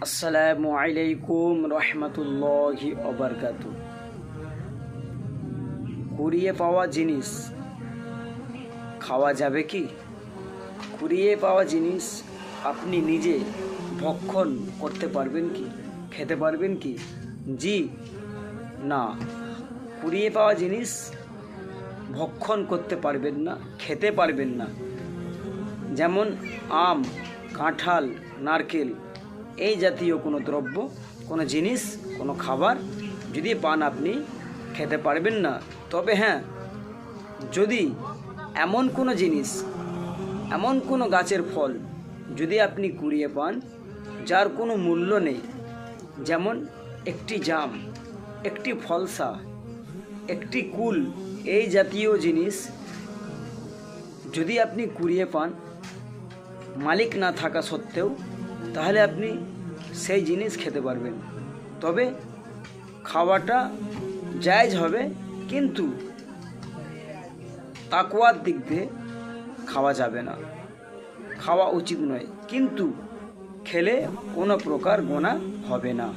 আসসালামু আলাইকুম রহমতুল্লাহি ওবারকাতু। কুড়িয়ে পাওয়া জিনিস খাওয়া যাবে কি? কুড়িয়ে পাওয়া জিনিস আপনি নিজে ভক্ষণ করতে পারবেন কি? খেতে পারবেন কি? জি না। কুড়িয়ে পাওয়া জিনিস ভক্ষণ করতে পারবেন না, খেতে পারবেন না। যেমন আম, কাঁঠাল, নারকেল, এই জাতীয় কোনো দ্রব্য, কোনো জিনিস, কোনো খাবার যদি পান আপনি খেতে পারবেন না। তবে হ্যাঁ, যদি এমন কোনো জিনিস, এমন কোনো গাছের ফল যদি আপনি কুড়িয়ে পান যার কোনো মূল্য নেই, যেমন একটি জাম, একটি ফলসা, একটি কুল, এই জাতীয় জিনিস যদি আপনি কুড়িয়ে পান মালিক না থাকা সত্ত্বেও, তাহলে আপনি সেই জিনিস খেতে পারবেন। তবে খাওয়াটা জায়েজ হবে, কিন্তু তাকওয়ার দিক দিয়ে খাওয়া যাবে না, খাওয়া উচিত নয়, কিন্তু খেলে কোনো প্রকার গুনাহ হবে না।